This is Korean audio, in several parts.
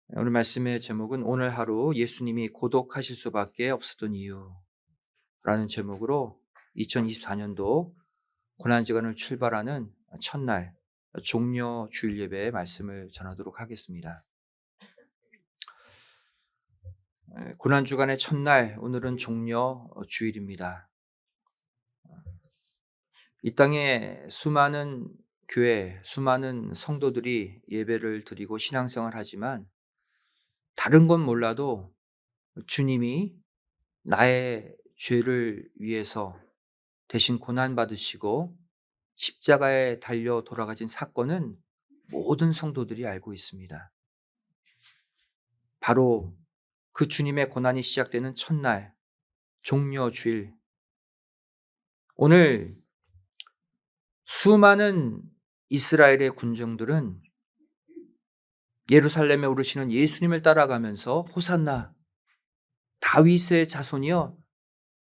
오늘 말씀의 제목은 오늘 하루 예수님이 고독하실 수밖에 없었던 이유라는 제목으로 2024년도 고난주간을 출발하는 첫날 종려 주일 예배의 말씀을 전하도록 하겠습니다. 고난주간의 첫날, 오늘은 종려 주일입니다. 이 땅에 수많은 교회, 수많은 성도들이 예배를 드리고 신앙생활을 하지만 다른 건 몰라도 주님이 나의 죄를 위해서 대신 고난받으시고 십자가에 달려 돌아가신 사건은 모든 성도들이 알고 있습니다. 바로 그 주님의 고난이 시작되는 첫날, 종려 주일. 오늘 수많은 이스라엘의 군중들은 예루살렘에 오르시는 예수님을 따라가면서 호산나, 다윗의 자손이여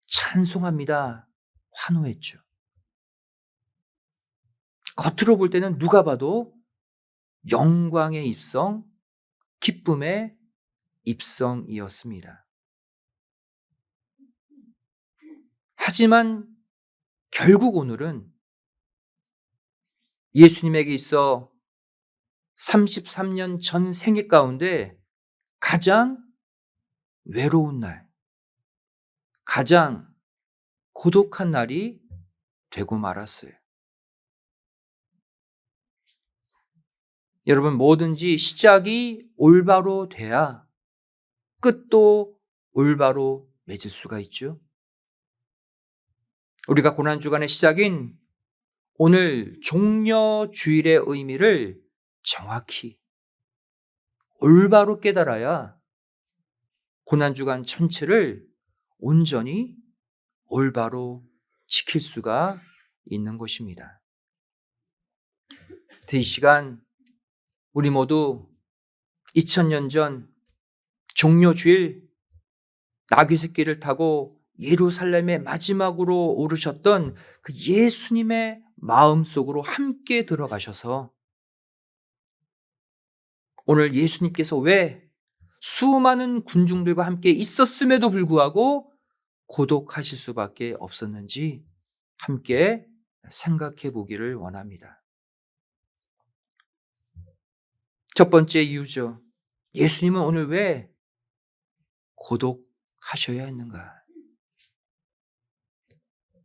찬송합니다, 환호했죠. 겉으로 볼 때는 누가 봐도 영광의 입성, 기쁨의 입성이었습니다. 하지만 결국 오늘은 예수님에게 있어 33년 전 생애 가운데 가장 외로운 날, 가장 고독한 날이 되고 말았어요. 여러분, 뭐든지 시작이 올바로 돼야 끝도 올바로 맺을 수가 있죠. 우리가 고난주간의 시작인 오늘 종려 주일의 의미를 정확히 올바로 깨달아야 고난주간 전체를 온전히 올바로 지킬 수가 있는 것입니다. 이 시간 우리 모두 2000년 전 종려 주일 나귀새끼를 타고 예루살렘에 마지막으로 오르셨던 그 예수님의 마음속으로 함께 들어가셔서 오늘 예수님께서 왜 수많은 군중들과 함께 있었음에도 불구하고 고독하실 수밖에 없었는지 함께 생각해 보기를 원합니다. 첫 번째 이유죠. 예수님은 오늘 왜 고독하셔야 했는가?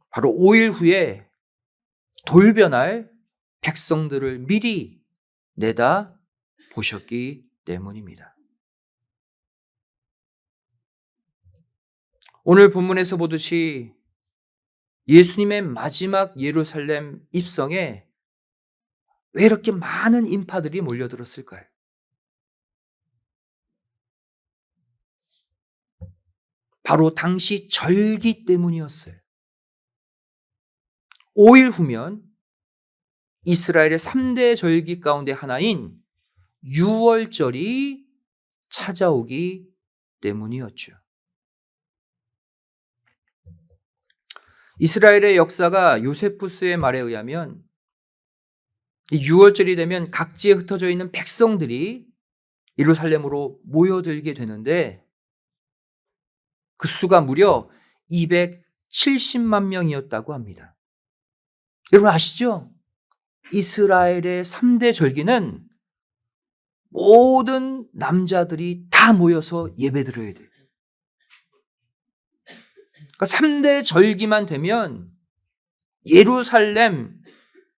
바로 5일 후에 돌변할 백성들을 미리 내다 보셨기 때문입니다. 오늘 본문에서 보듯이 예수님의 마지막 예루살렘 입성에 왜 이렇게 많은 인파들이 몰려들었을까요? 바로 당시 절기 때문이었어요. 5일 후면 이스라엘의 3대 절기 가운데 하나인 유월절이 찾아오기 때문이었죠. 이스라엘의 역사가 요세푸스의 말에 의하면 이 6월절이 되면 각지에 흩어져 있는 백성들이 예루살렘으로 모여들게 되는데 그 수가 무려 270만 명이었다고 합니다. 여러분 아시죠? 이스라엘의 3대 절기는 모든 남자들이 다 모여서 예배드려야 돼요. 그러니까 3대 절기만 되면 예루살렘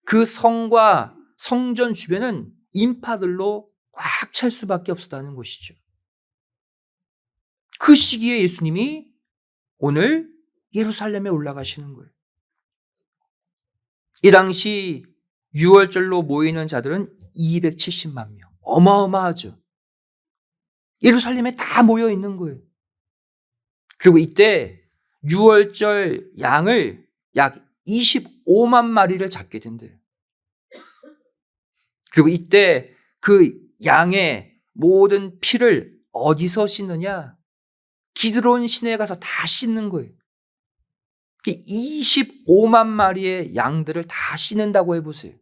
그 성과 성전 주변은 인파들로 꽉 찰 수밖에 없었다는 것이죠. 그 시기에 예수님이 오늘 예루살렘에 올라가시는 거예요. 이 당시 6월절로 모이는 자들은 270만 명. 어마어마하죠. 예루살렘에 다 모여 있는 거예요. 그리고 이때 6월절 양을 약 25만 마리를 잡게 된대요. 그리고 이때 그 양의 모든 피를 어디서 씻느냐? 기드론 시내에 가서 다 씻는 거예요. 25만 마리의 양들을 다 씻는다고 해보세요.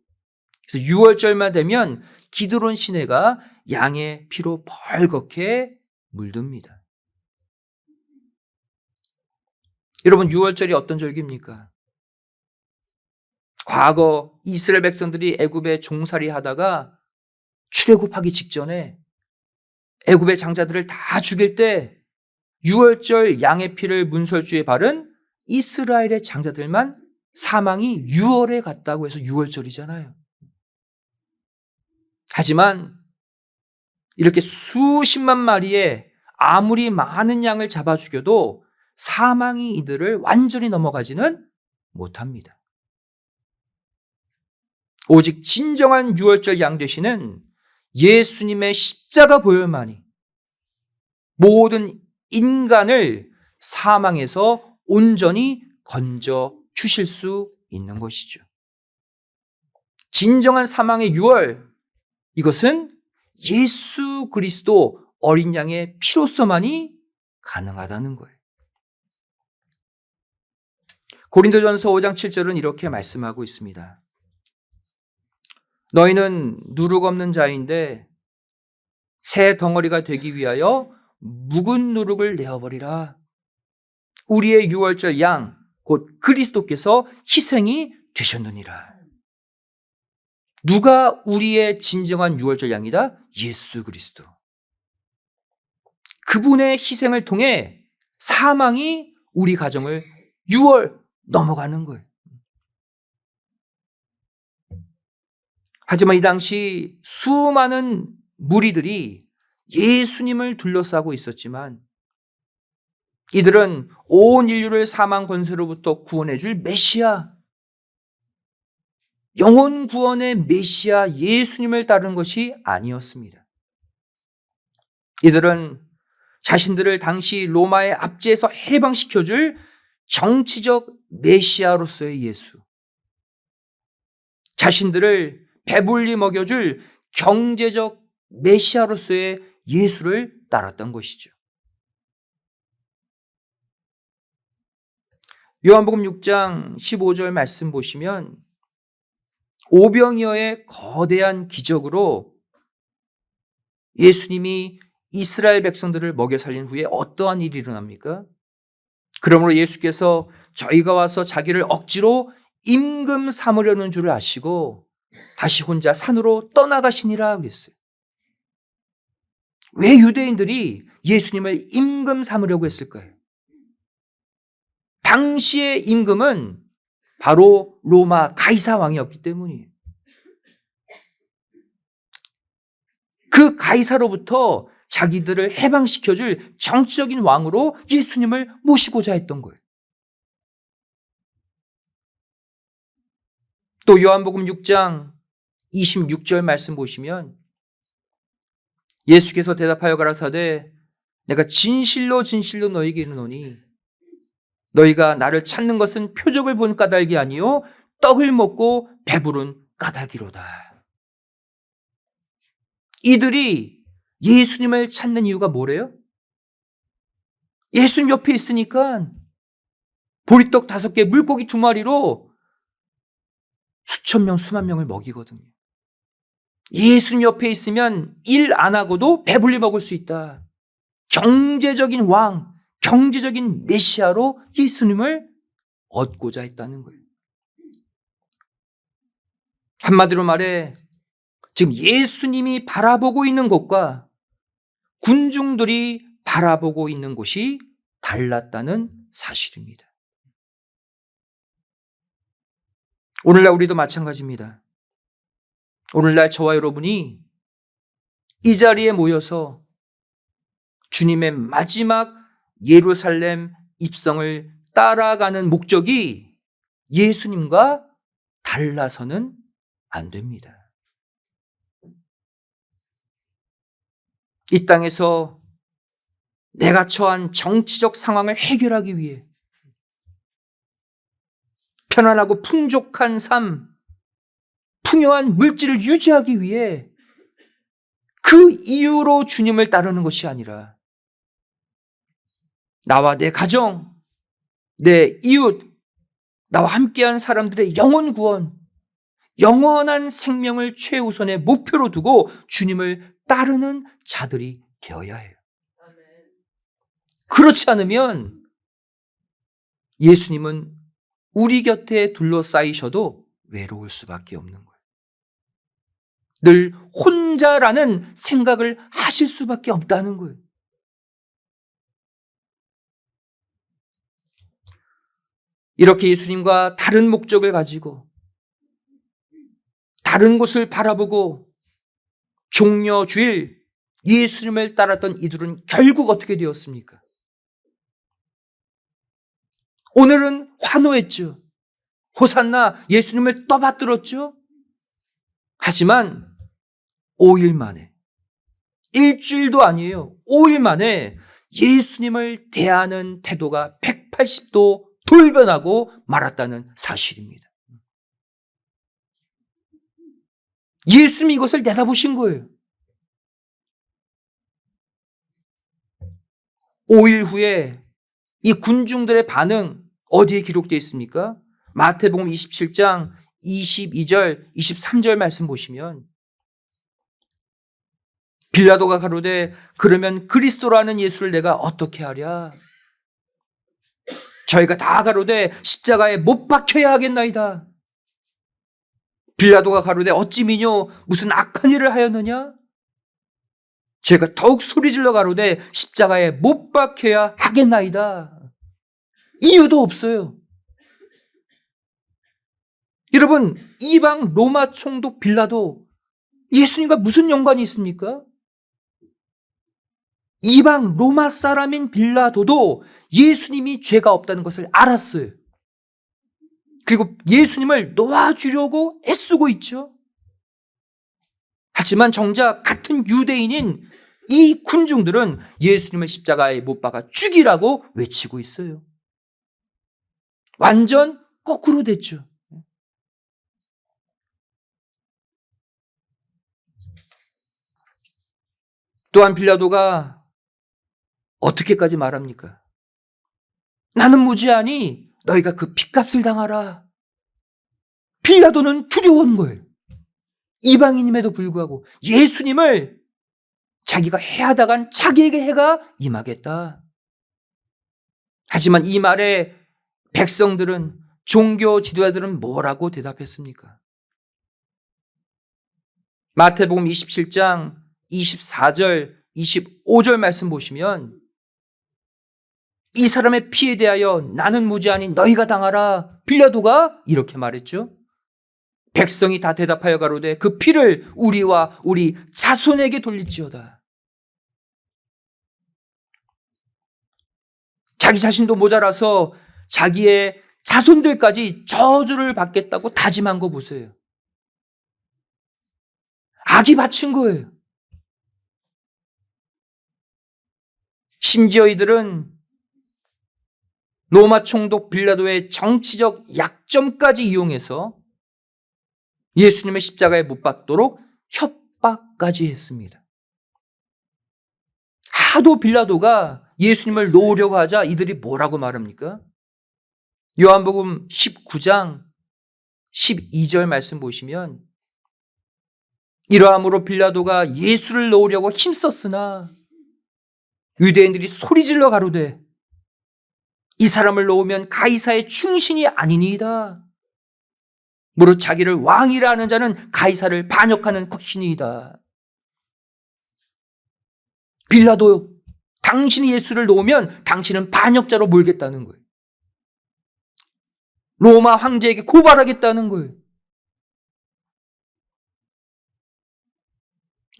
그래서 6월절만 되면 기드론 시내가 양의 피로 벌겋게 물듭니다. 여러분, 유월절이 어떤 절기입니까? 과거 이스라엘 백성들이 애굽에 종살이 하다가 출애굽하기 직전에 애굽의 장자들을 다 죽일 때 유월절 양의 피를 문설주에 바른 이스라엘의 장자들만 사망이 6월에 갔다고 해서 유월절이잖아요. 하지만 이렇게 수십만 마리의 아무리 많은 양을 잡아 죽여도 사망이 이들을 완전히 넘어가지는 못합니다. 오직 진정한 유월절 양 되시는 예수님의 십자가 보혈만이 모든 인간을 사망에서 온전히 건져 주실 수 있는 것이죠. 진정한 사망의 유월, 이것은 예수 그리스도 어린 양의 피로서만이 가능하다는 거예요. 고린도전서 5장 7절은 이렇게 말씀하고 있습니다. 너희는 누룩 없는 자인데 새 덩어리가 되기 위하여 묵은 누룩을 내어버리라. 우리의 유월절 양 곧 그리스도께서 희생이 되셨느니라. 누가 우리의 진정한 유월절 양이다? 예수 그리스도. 그분의 희생을 통해 사망이 우리 가정을 6월 넘어가는 거예요. 하지만 이 당시 수많은 무리들이 예수님을 둘러싸고 있었지만 이들은 온 인류를 사망 권세로부터 구원해 줄 메시아, 영혼 구원의 메시아 예수님을 따르는 것이 아니었습니다. 이들은 자신들을 당시 로마의 압제에서 해방시켜줄 정치적 메시아로서의 예수, 자신들을 배불리 먹여줄 경제적 메시아로서의 예수를 따랐던 것이죠. 요한복음 6장 15절 말씀 보시면 오병이어의 거대한 기적으로 예수님이 이스라엘 백성들을 먹여 살린 후에 어떠한 일이 일어납니까? 그러므로 예수께서 저희가 와서 자기를 억지로 임금 삼으려는 줄을 아시고 다시 혼자 산으로 떠나가시니라 그랬어요. 왜 유대인들이 예수님을 임금 삼으려고 했을까요? 당시의 임금은 바로 로마 가이사 왕이었기 때문이에요. 그 가이사로부터 자기들을 해방시켜줄 정치적인 왕으로 예수님을 모시고자 했던 거예요. 또 요한복음 6장 26절 말씀 보시면 예수께서 대답하여 가라사대 내가 진실로 진실로 너희에게 이르노니 너희가 나를 찾는 것은 표적을 본 까닭이 아니요 떡을 먹고 배부른 까닭이로다. 이들이 예수님을 찾는 이유가 뭐래요? 예수님 옆에 있으니까 보리떡 5개, 물고기 2마리로 수천 명, 수만 명을 먹이거든요. 예수님 옆에 있으면 일 안 하고도 배불리 먹을 수 있다. 경제적인 왕, 경제적인 메시아로 예수님을 얻고자 했다는 거예요. 한마디로 말해 지금 예수님이 바라보고 있는 곳과 군중들이 바라보고 있는 곳이 달랐다는 사실입니다. 오늘날 우리도 마찬가지입니다. 오늘날 저와 여러분이 이 자리에 모여서 주님의 마지막 예루살렘 입성을 따라가는 목적이 예수님과 달라서는 안 됩니다. 이 땅에서 내가 처한 정치적 상황을 해결하기 위해 편안하고 풍족한 삶, 풍요한 물질을 유지하기 위해 그 이유로 주님을 따르는 것이 아니라 나와 내 가정, 내 이웃, 나와 함께한 사람들의 영혼 구원, 영원한 생명을 최우선의 목표로 두고 주님을 따르는 자들이 되어야 해요. 그렇지 않으면 예수님은 우리 곁에 둘러싸이셔도 외로울 수밖에 없는 거예요. 늘 혼자라는 생각을 하실 수밖에 없다는 거예요. 이렇게 예수님과 다른 목적을 가지고 다른 곳을 바라보고 종려 주일 예수님을 따랐던 이들은 결국 어떻게 되었습니까? 오늘은 환호했죠. 호산나 예수님을 떠받들었죠. 하지만 5일 만에, 일주일도 아니에요. 5일 만에 예수님을 대하는 태도가 180도 돌변하고 말았다는 사실입니다. 예수님이 이것을 내다보신 거예요. 5일 후에 이 군중들의 반응 어디에 기록되어 있습니까? 마태복음 27장 22절, 23절 말씀 보시면 빌라도가 가로되 그러면 그리스도라는 예수를 내가 어떻게 하랴? 저희가 다 가로되 십자가에 못 박혀야 하겠나이다. 빌라도가 가로되 어찌 미뇨 무슨 악한 일을 하였느냐? 제가 더욱 소리질러 가로되 십자가에 못 박혀야 하겠나이다. 이유도 없어요. 여러분, 이방 로마 총독 빌라도 예수님과 무슨 연관이 있습니까? 이방 로마 사람인 빌라도도 예수님이 죄가 없다는 것을 알았어요. 그리고 예수님을 놓아주려고 애쓰고 있죠. 하지만 정작 같은 유대인인 이 군중들은 예수님을 십자가에 못 박아 죽이라고 외치고 있어요. 완전 거꾸로 됐죠. 또한 빌라도가 어떻게까지 말합니까? 나는 무지하니 너희가 그 핏값을 당하라. 빌라도는 두려운 거예요. 이방인임에도 불구하고 예수님을 자기가 해하다간 자기에게 해가 임하겠다. 하지만 이 말에 백성들은, 종교 지도자들은 뭐라고 대답했습니까? 마태복음 27장 24절, 25절 말씀 보시면 이 사람의 피에 대하여 나는 무지하니 너희가 당하라. 빌라도가 이렇게 말했죠. 백성이 다 대답하여 가로되 그 피를 우리와 우리 자손에게 돌릴지어다. 자기 자신도 모자라서 자기의 자손들까지 저주를 받겠다고 다짐한 거 보세요. 악이 바친 거예요. 심지어 이들은 로마 총독 빌라도의 정치적 약점까지 이용해서 예수님의 십자가에 못 박도록 협박까지 했습니다. 하도 빌라도가 예수님을 놓으려고 하자 이들이 뭐라고 말합니까? 요한복음 19장 12절 말씀 보시면 이러함으로 빌라도가 예수를 놓으려고 힘썼으나 유대인들이 소리질러 가로되 이 사람을 놓으면 가이사의 충신이 아니니이다. 무릇 자기를 왕이라 하는 자는 가이사를 반역하는 것이니이다. 빌라도, 당신이 예수를 놓으면 당신은 반역자로 몰겠다는 거예요. 로마 황제에게 고발하겠다는 거예요.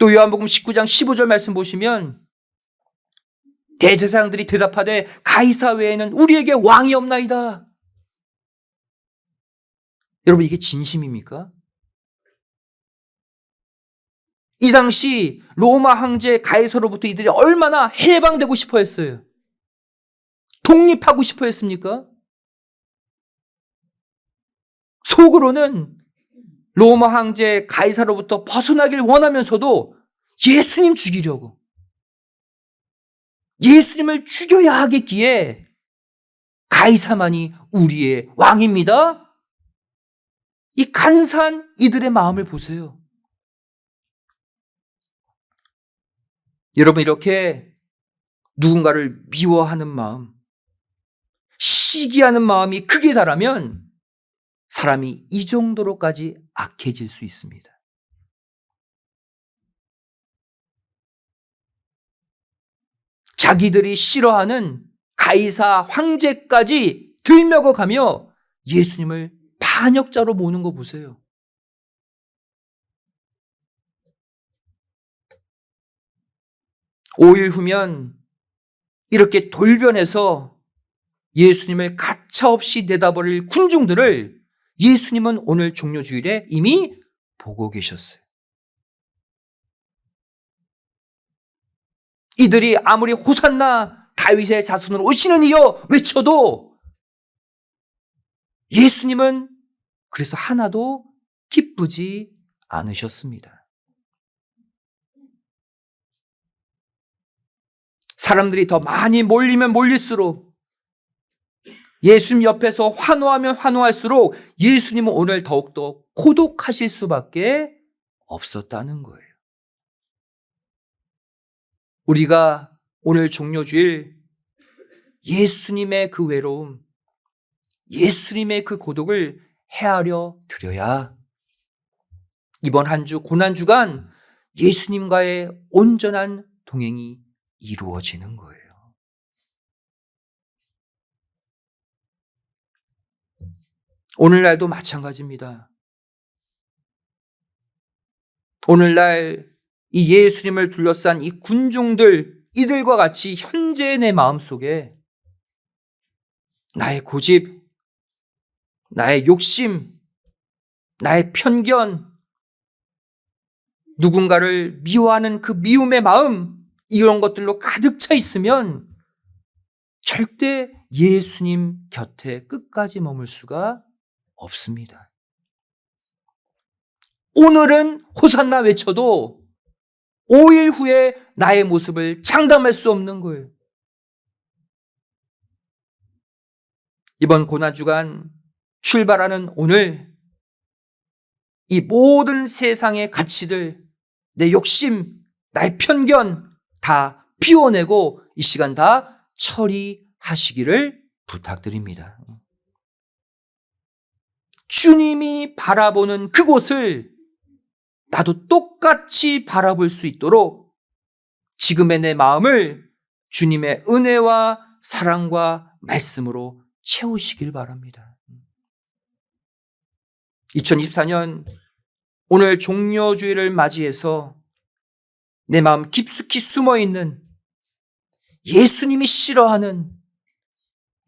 또 요한복음 19장 15절 말씀 보시면 대제사장들이 대답하되 가이사 외에는 우리에게 왕이 없나이다. 여러분, 이게 진심입니까? 이 당시 로마 황제 가이사로부터 이들이 얼마나 해방되고 싶어 했어요. 독립하고 싶어 했습니까? 속으로는 로마 황제 가이사로부터 벗어나길 원하면서도 예수님 죽이려고, 예수님을 죽여야 하겠기에 가이사만이 우리의 왕입니다. 이 간사한 이들의 마음을 보세요. 여러분, 이렇게 누군가를 미워하는 마음, 시기하는 마음이 극에 달하면 사람이 이 정도로까지 악해질 수 있습니다. 자기들이 싫어하는 가이사 황제까지 들먹어가며 예수님을 반역자로 모는 거 보세요. (5일) 후면 이렇게 돌변해서 예수님을 가차없이 내다버릴 군중들을 예수님은 오늘 종료주일에 이미 보고 계셨어요. 이들이 아무리 호산나 다윗의 자손으로 오시는 이여 외쳐도 예수님은 그래서 하나도 기쁘지 않으셨습니다. 사람들이 더 많이 몰리면 몰릴수록, 예수님 옆에서 환호하면 환호할수록 예수님은 오늘 더욱더 고독하실 수밖에 없었다는 거예요. 우리가 오늘 종료주일 예수님의 그 외로움, 예수님의 그 고독을 헤아려 드려야 이번 한 주 고난주간 예수님과의 온전한 동행이 이루어지는 거예요. 오늘날도 마찬가지입니다. 오늘날 이 예수님을 둘러싼 이 군중들, 이들과 같이 현재의 내 마음속에 나의 고집, 나의 욕심, 나의 편견, 누군가를 미워하는 그 미움의 마음, 이런 것들로 가득 차 있으면 절대 예수님 곁에 끝까지 머물 수가 없습니다. 오늘은 호산나 외쳐도 5일 후에 나의 모습을 장담할 수 없는 거예요. 이번 고난주간 출발하는 오늘, 이 모든 세상의 가치들, 내 욕심, 나의 편견 다 비워내고 이 시간 다 처리하시기를 부탁드립니다. 주님이 바라보는 그곳을 나도 똑같이 바라볼 수 있도록 지금의 내 마음을 주님의 은혜와 사랑과 말씀으로 채우시길 바랍니다. 2024년 오늘 종료주일을 맞이해서 내 마음 깊숙이 숨어있는 예수님이 싫어하는,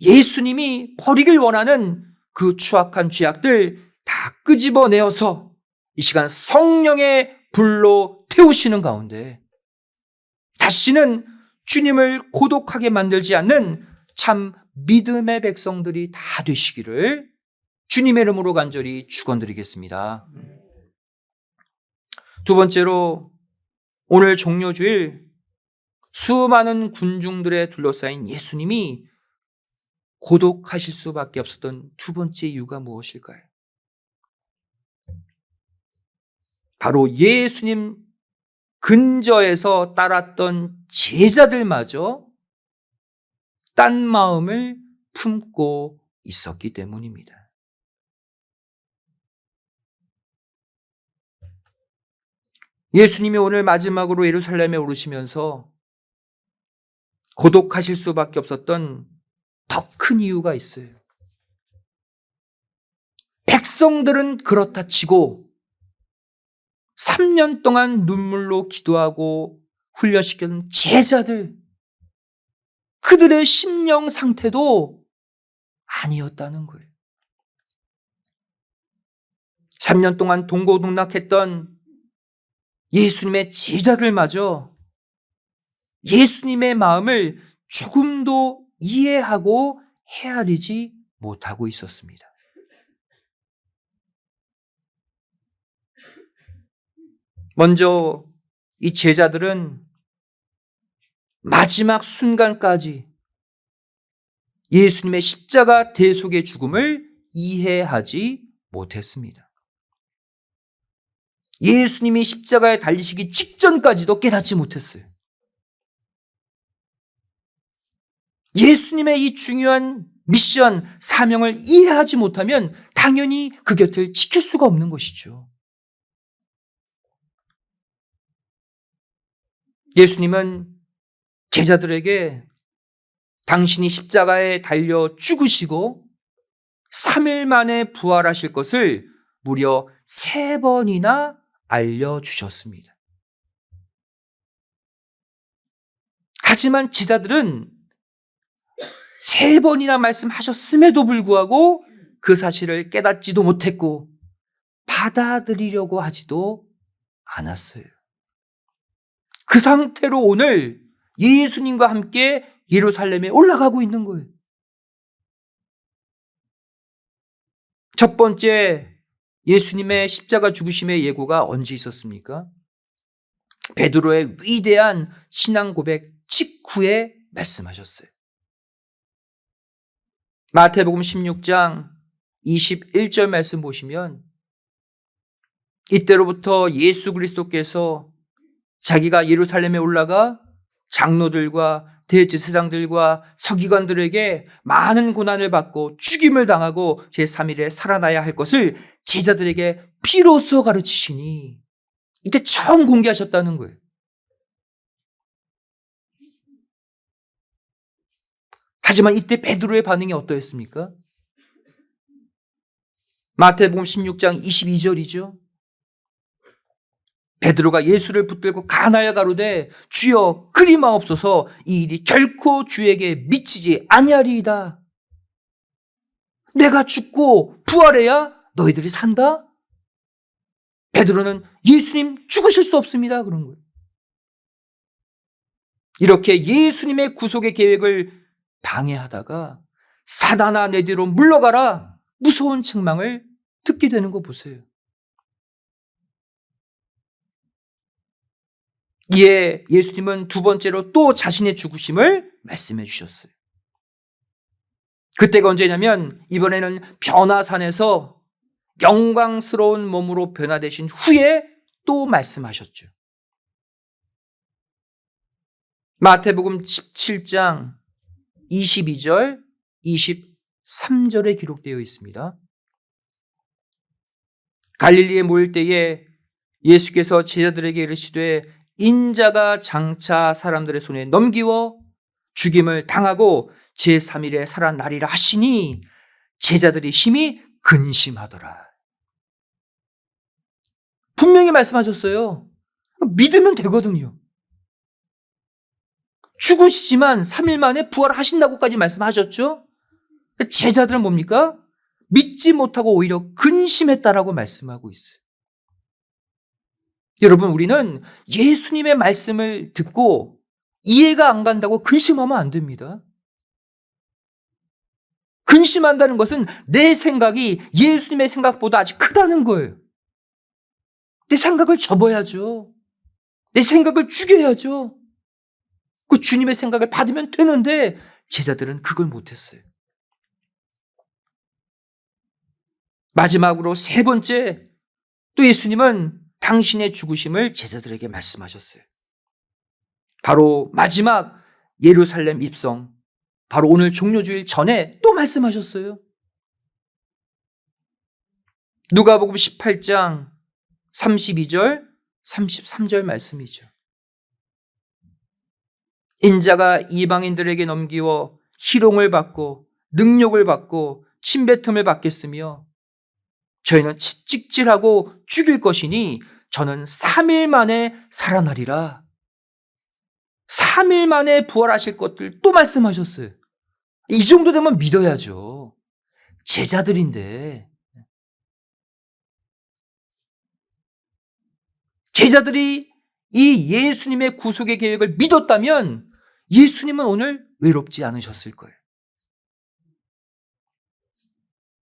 예수님이 버리길 원하는 그 추악한 죄악들 다 끄집어내어서 이 시간 성령의 불로 태우시는 가운데 다시는 주님을 고독하게 만들지 않는 참 믿음의 백성들이 다 되시기를 주님의 이름으로 간절히 축원드리겠습니다. 두 번째로 오늘 종료주일 수많은 군중들에 둘러싸인 예수님이 고독하실 수밖에 없었던 두 번째 이유가 무엇일까요? 바로 예수님 근저에서 따랐던 제자들마저 딴 마음을 품고 있었기 때문입니다. 예수님이 오늘 마지막으로 예루살렘에 오르시면서 고독하실 수밖에 없었던 더 큰 이유가 있어요. 백성들은 그렇다 치고 3년 동안 눈물로 기도하고 훈련시킨 제자들, 그들의 심령 상태도 아니었다는 거예요. 3년 동안 동고동락했던 예수님의 제자들마저 예수님의 마음을 조금도 이해하고 헤아리지 못하고 있었습니다. 먼저 이 제자들은 마지막 순간까지 예수님의 십자가 대속의 죽음을 이해하지 못했습니다. 예수님이 십자가에 달리시기 직전까지도 깨닫지 못했어요. 예수님의 이 중요한 미션, 사명을 이해하지 못하면 당연히 그 곁을 지킬 수가 없는 것이죠. 예수님은 제자들에게 당신이 십자가에 달려 죽으시고 3일 만에 부활하실 것을 무려 3번이나 알려주셨습니다. 하지만 제자들은 3번이나 말씀하셨음에도 불구하고 그 사실을 깨닫지도 못했고 받아들이려고 하지도 않았어요. 그 상태로 오늘 예수님과 함께 예루살렘에 올라가고 있는 거예요. 첫 번째 예수님의 십자가 죽으심의 예고가 언제 있었습니까? 베드로의 위대한 신앙 고백 직후에 말씀하셨어요. 마태복음 16장 21절 말씀 보시면 이때로부터 예수 그리스도께서 자기가 예루살렘에 올라가 장로들과 대제사장들과 서기관들에게 많은 고난을 받고 죽임을 당하고 제3일에 살아나야 할 것을 제자들에게 비로소 가르치시니 이때 처음 공개하셨다는 거예요. 하지만 이때 베드로의 반응이 어떠했습니까? 마태복음 16장 22절이죠. 베드로가 예수를 붙들고 가나여 가로되 주여 그리 마옵소서 이 일이 결코 주에게 미치지 아니하리이다. 내가 죽고 부활해야 너희들이 산다? 베드로는 예수님 죽으실 수 없습니다. 그런 거예요. 이렇게 예수님의 구속의 계획을 방해하다가 사단아 내 뒤로 물러가라 무서운 책망을 듣게 되는 거 보세요. 이에 예수님은 두 번째로 또 자신의 죽으심을 말씀해 주셨어요. 그때가 언제냐면 이번에는 변화산에서 영광스러운 몸으로 변화되신 후에 또 말씀하셨죠. 마태복음 17장 22절, 23절에 기록되어 있습니다. 갈릴리에 모일 때에 예수께서 제자들에게 이르시되 인자가 장차 사람들의 손에 넘기워 죽임을 당하고 제3일에 살아나리라 하시니 제자들이 심히 근심하더라. 분명히 말씀하셨어요. 믿으면 되거든요. 죽으시지만 3일 만에 부활하신다고까지 말씀하셨죠. 제자들은 뭡니까? 믿지 못하고 오히려 근심했다라고 말씀하고 있어요. 여러분, 우리는 예수님의 말씀을 듣고 이해가 안 간다고 근심하면 안 됩니다. 근심한다는 것은 내 생각이 예수님의 생각보다 아직 크다는 거예요. 내 생각을 접어야죠. 내 생각을 죽여야죠. 그 주님의 생각을 받으면 되는데 제자들은 그걸 못했어요. 마지막으로 세 번째, 또 예수님은 당신의 죽으심을 제자들에게 말씀하셨어요. 바로 마지막 예루살렘 입성, 바로 오늘 종료주일 전에 또 말씀하셨어요. 누가복음 18장 32절, 33절 말씀이죠. 인자가 이방인들에게 넘기워 희롱을 받고 능욕을 받고 침뱉음을 받겠으며 저희는 채찍질하고 죽일 것이니 저는 3일 만에 살아나리라. 3일 만에 부활하실 것들 또 말씀하셨어요. 이 정도 되면 믿어야죠. 제자들인데. 제자들이 이 예수님의 구속의 계획을 믿었다면 예수님은 오늘 외롭지 않으셨을 거예요.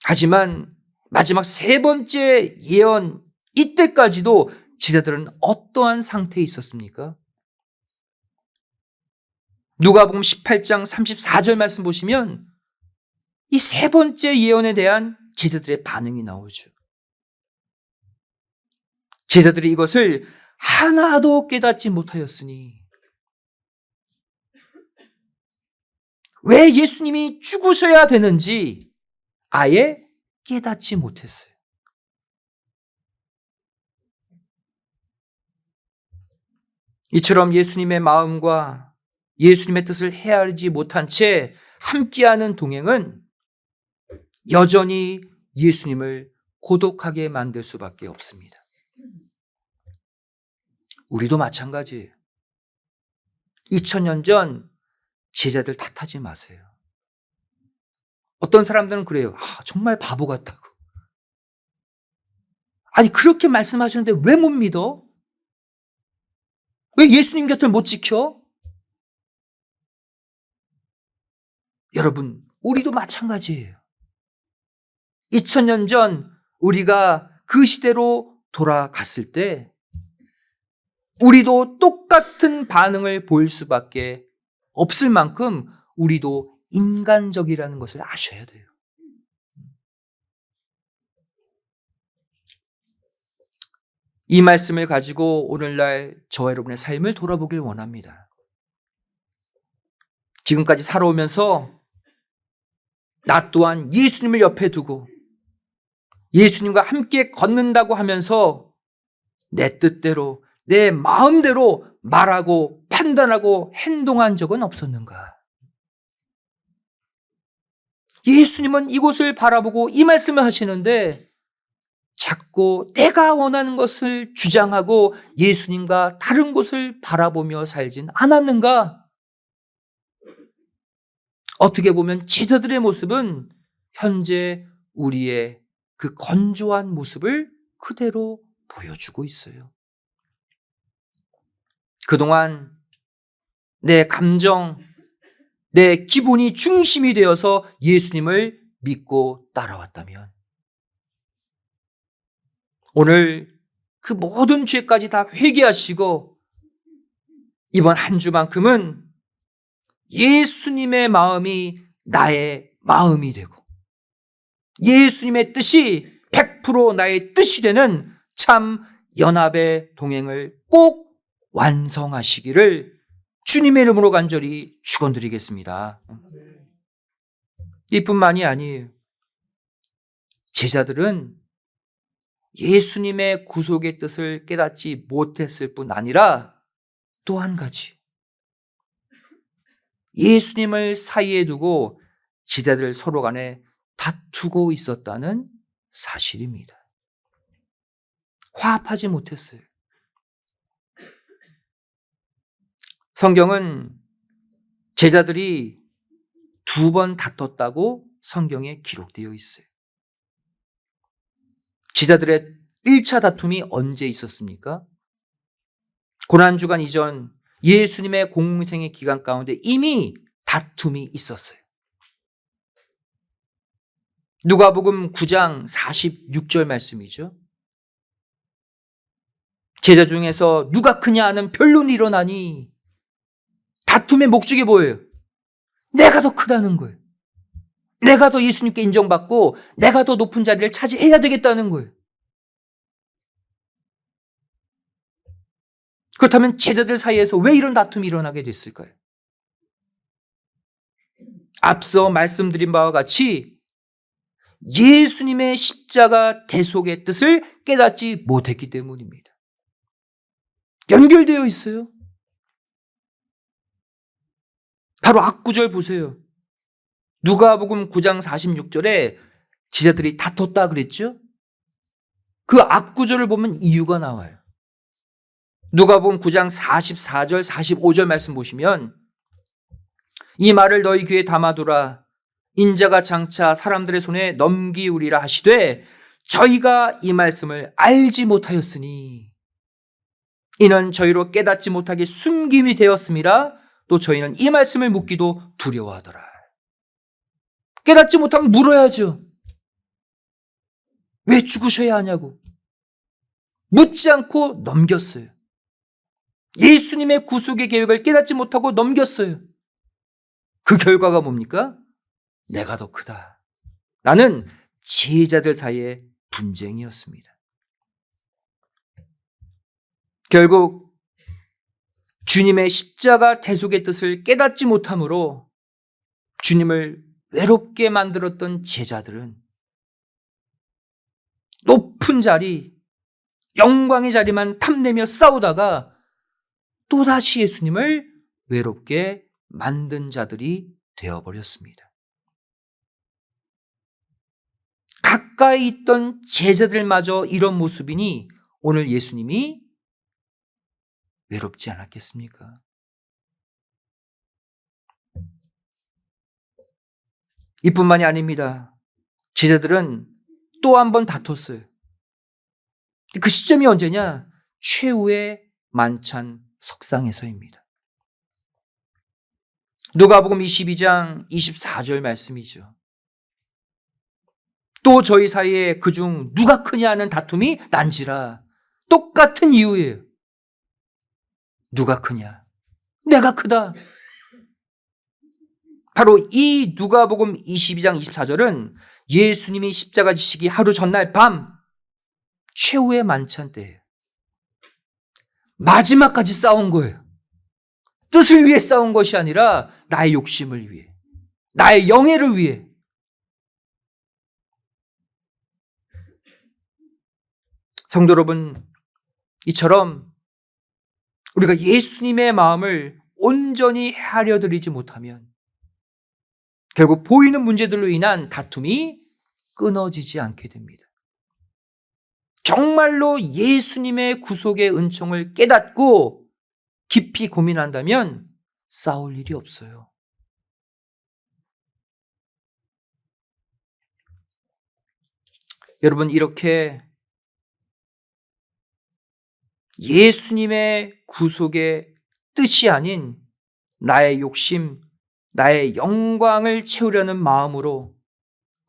하지만 마지막 세 번째 예언, 이때까지도 제자들은 어떠한 상태에 있었습니까? 누가복음 18장 34절 말씀 보시면 이 세 번째 예언에 대한 제자들의 반응이 나오죠. 제자들이 이것을 하나도 깨닫지 못하였으니 왜 예수님이 죽으셔야 되는지 아예 깨닫지 못했어요. 이처럼 예수님의 마음과 예수님의 뜻을 헤아리지 못한 채 함께하는 동행은 여전히 예수님을 고독하게 만들 수밖에 없습니다. 우리도 마찬가지예요. 2000년 전 제자들 탓하지 마세요. 어떤 사람들은 그래요. 정말 바보 같다고. 아니 그렇게 말씀하시는데 왜 못 믿어? 왜 예수님 곁을 못 지켜? 여러분, 우리도 마찬가지예요. 2000년 전 우리가 그 시대로 돌아갔을 때 우리도 똑같은 반응을 보일 수밖에 없을 만큼 우리도 인간적이라는 것을 아셔야 돼요. 이 말씀을 가지고 오늘날 저와 여러분의 삶을 돌아보길 원합니다. 지금까지 살아오면서 나 또한 예수님을 옆에 두고 예수님과 함께 걷는다고 하면서 내 뜻대로 내 마음대로 말하고 판단하고 행동한 적은 없었는가? 예수님은 이곳을 바라보고 이 말씀을 하시는데 자꾸 내가 원하는 것을 주장하고 예수님과 다른 곳을 바라보며 살진 않았는가? 어떻게 보면 제자들의 모습은 현재 우리의 그 건조한 모습을 그대로 보여주고 있어요. 그동안 내 감정, 내 기분이 중심이 되어서 예수님을 믿고 따라왔다면 오늘 그 모든 죄까지 다 회개하시고 이번 한 주만큼은 예수님의 마음이 나의 마음이 되고 예수님의 뜻이 100% 나의 뜻이 되는 참 연합의 동행을 꼭 완성하시기를 주님의 이름으로 간절히 축원드리겠습니다. 이뿐만이 아니에요. 제자들은 예수님의 구속의 뜻을 깨닫지 못했을 뿐 아니라 또 한 가지, 예수님을 사이에 두고 제자들 서로 간에 다투고 있었다는 사실입니다. 화합하지 못했어요. 성경은 제자들이 2번 다퉜다고 성경에 기록되어 있어요. 제자들의 1차 다툼이 언제 있었습니까? 고난주간 이전 예수님의 공생의 기간 가운데 이미 다툼이 있었어요. 누가복음 9장 46절 말씀이죠. 제자 중에서 누가 크냐 하는 변론이 일어나니 다툼의 목적이 뭐예요? 내가 더 크다는 거예요. 내가 더 예수님께 인정받고 내가 더 높은 자리를 차지해야 되겠다는 거예요. 그렇다면 제자들 사이에서 왜 이런 다툼이 일어나게 됐을까요? 앞서 말씀드린 바와 같이 예수님의 십자가 대속의 뜻을 깨닫지 못했기 때문입니다. 연결되어 있어요. 바로 앞구절 보세요. 누가복음 9장 46절에 제자들이 다퉜다 그랬죠? 그 앞구절을 보면 이유가 나와요. 누가복음 9장 44절 45절 말씀 보시면 이 말을 너희 귀에 담아두라. 인자가 장차 사람들의 손에 넘기우리라 하시되 저희가 이 말씀을 알지 못하였으니 이는 저희로 깨닫지 못하게 숨김이 되었음이라. 또 저희는 이 말씀을 묻기도 두려워하더라. 깨닫지 못하면 물어야죠. 왜 죽으셔야 하냐고. 묻지 않고 넘겼어요. 예수님의 구속의 계획을 깨닫지 못하고 넘겼어요. 그 결과가 뭡니까? 내가 더 크다 라는 제자들 사이의 분쟁이었습니다. 결국 주님의 십자가 대속의 뜻을 깨닫지 못함으로 주님을 외롭게 만들었던 제자들은 높은 자리, 영광의 자리만 탐내며 싸우다가 또다시 예수님을 외롭게 만든 자들이 되어버렸습니다. 가까이 있던 제자들마저 이런 모습이니 오늘 예수님이 외롭지 않았겠습니까? 이뿐만이 아닙니다. 제자들은 또 한 번 다퉜어요. 그 시점이 언제냐? 최후의 만찬 석상에서입니다. 누가복음 22장 24절 말씀이죠. 또 저희 사이에 그중 누가 크냐 하는 다툼이 난지라. 똑같은 이유예요. 누가 크냐? 내가 크다. 바로 이 누가복음 22장 24절은 예수님이 십자가 지시기 하루 전날 밤 최후의 만찬 때예요. 마지막까지 싸운 거예요. 뜻을 위해 싸운 것이 아니라 나의 욕심을 위해, 나의 영예를 위해. 성도 여러분, 이처럼 우리가 예수님의 마음을 온전히 헤아려 드리지 못하면 결국 보이는 문제들로 인한 다툼이 끊어지지 않게 됩니다. 정말로 예수님의 구속의 은총을 깨닫고 깊이 고민한다면 싸울 일이 없어요. 여러분, 이렇게 예수님의 구속의 뜻이 아닌 나의 욕심, 나의 영광을 채우려는 마음으로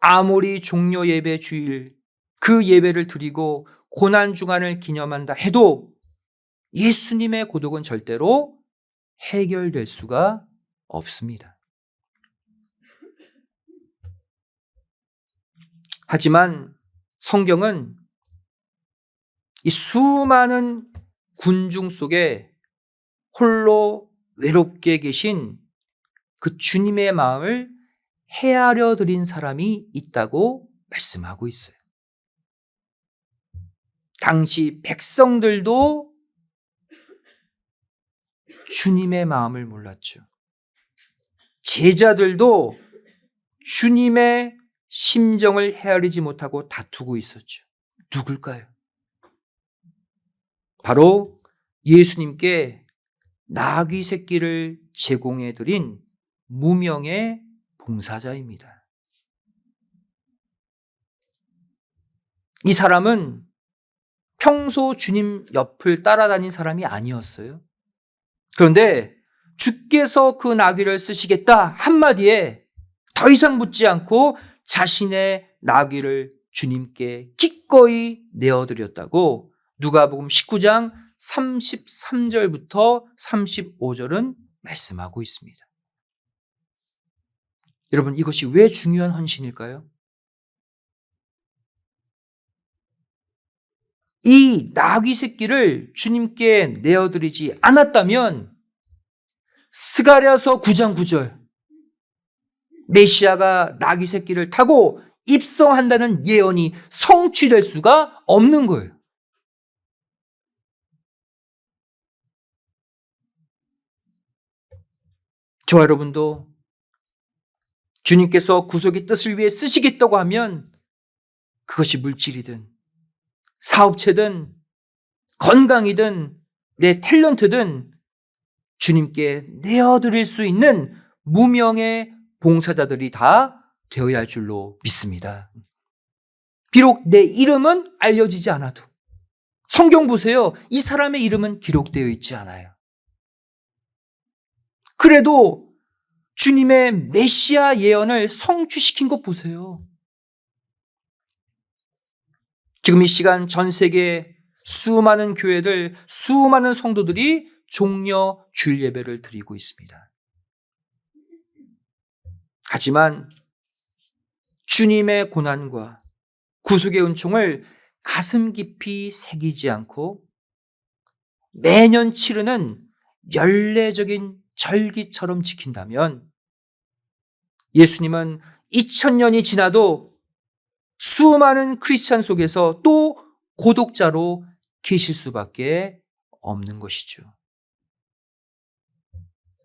아무리 종료 예배 주일 그 예배를 드리고 고난 주간을 기념한다 해도 예수님의 고독은 절대로 해결될 수가 없습니다. 하지만 성경은 이 수많은 군중 속에 홀로 외롭게 계신 그 주님의 마음을 헤아려 드린 사람이 있다고 말씀하고 있어요. 당시 백성들도 주님의 마음을 몰랐죠. 제자들도 주님의 심정을 헤아리지 못하고 다투고 있었죠. 누굴까요? 바로 예수님께 나귀 새끼를 제공해 드린 무명의 봉사자입니다. 이 사람은 평소 주님 옆을 따라다닌 사람이 아니었어요. 그런데 주께서 그 나귀를 쓰시겠다 한마디에 더 이상 묻지 않고 자신의 나귀를 주님께 기꺼이 내어드렸다고 누가복음 19장 33절부터 35절은 말씀하고 있습니다. 여러분, 이것이 왜 중요한 헌신일까요? 이 나귀 새끼를 주님께 내어드리지 않았다면 스가랴서 9장 9절 메시아가 나귀 새끼를 타고 입성한다는 예언이 성취될 수가 없는 거예요. 저와 여러분도 주님께서 구속의 뜻을 위해 쓰시겠다고 하면 그것이 물질이든 사업체든 건강이든 내 탤런트든 주님께 내어드릴 수 있는 무명의 봉사자들이 다 되어야 할 줄로 믿습니다. 비록 내 이름은 알려지지 않아도 성경 보세요. 이 사람의 이름은 기록되어 있지 않아요. 그래도 주님의 메시아 예언을 성취시킨 것 보세요. 지금 이 시간 전 세계 수많은 교회들, 수많은 성도들이 종려 주일 예배를 드리고 있습니다. 하지만 주님의 고난과 구속의 은총을 가슴 깊이 새기지 않고 매년 치르는 연례적인 절기처럼 지킨다면 예수님은 2000년이 지나도 수많은 크리스찬 속에서 또 고독자로 계실 수밖에 없는 것이죠.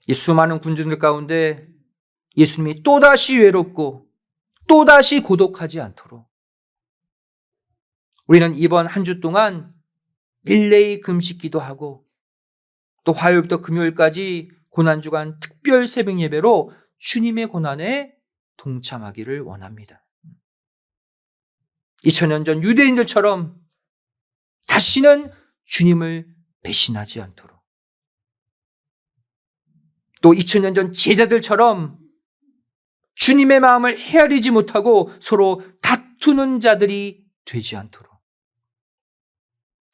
이 수많은 군중들 가운데 예수님이 또다시 외롭고 또다시 고독하지 않도록 우리는 이번 한 주 동안 릴레이 금식기도 하고 또 화요일부터 금요일까지 고난주간 특별 새벽 예배로 주님의 고난에 동참하기를 원합니다. 2000년 전 유대인들처럼 다시는 주님을 배신하지 않도록 또 2000년 전 제자들처럼 주님의 마음을 헤아리지 못하고 서로 다투는 자들이 되지 않도록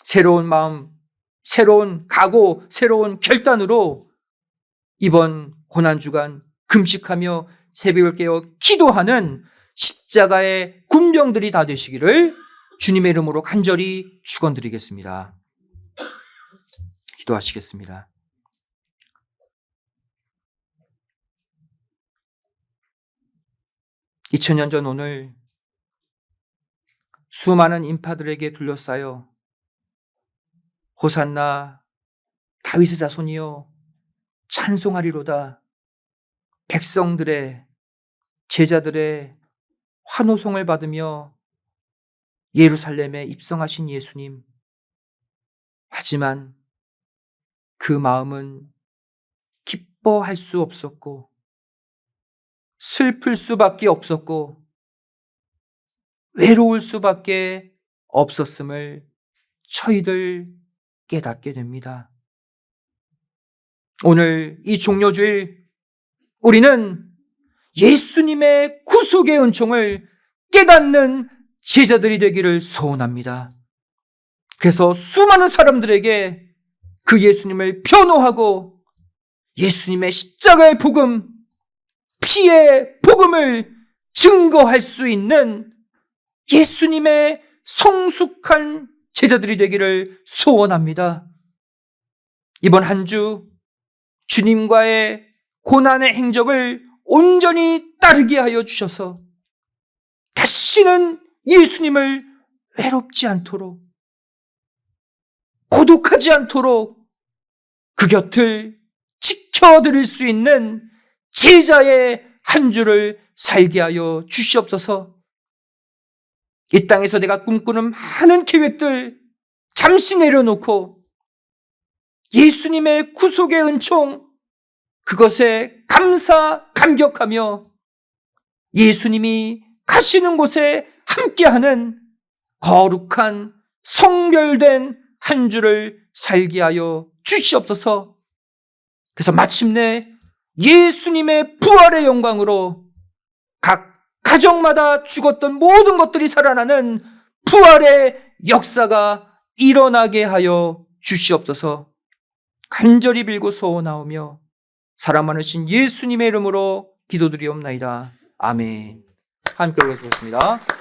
새로운 마음, 새로운 각오, 새로운 결단으로 이번 고난주간 금식하며 새벽을 깨어 기도하는 십자가의 군병들이 다 되시기를 주님의 이름으로 간절히 축원드리겠습니다. 기도하시겠습니다. (2000년) 전 오늘 수많은 인파들에게 둘러싸여 호산나 다윗의 자손이여 찬송하리로다 백성들의 제자들의 환호성을 받으며 예루살렘에 입성하신 예수님, 하지만 그 마음은 기뻐할 수 없었고 슬플 수밖에 없었고 외로울 수밖에 없었음을 저희들 깨닫게 됩니다. 오늘 이 종료주일 우리는 예수님의 구속의 은총을 깨닫는 제자들이 되기를 소원합니다. 그래서 수많은 사람들에게 그 예수님을 변호하고 예수님의 십자가의 복음, 피의 복음을 증거할 수 있는 예수님의 성숙한 제자들이 되기를 소원합니다. 이번 한 주 주님과의 고난의 행적을 온전히 따르게 하여 주셔서 다시는 예수님을 외롭지 않도록 고독하지 않도록 그 곁을 지켜드릴 수 있는 제자의 한 주를 살게 하여 주시옵소서. 이 땅에서 내가 꿈꾸는 많은 계획들 잠시 내려놓고 예수님의 구속의 은총 그것에 감격하며 예수님이 가시는 곳에 함께하는 거룩한 성별된 한 주를 살게 하여 주시옵소서. 그래서 마침내 예수님의 부활의 영광으로 각 가정마다 죽었던 모든 것들이 살아나는 부활의 역사가 일어나게 하여 주시옵소서. 간절히 빌고 소원하오며 사랑 많으신 예수님의 이름으로 기도드리옵나이다. 아멘. 함께 올려주겠습니다.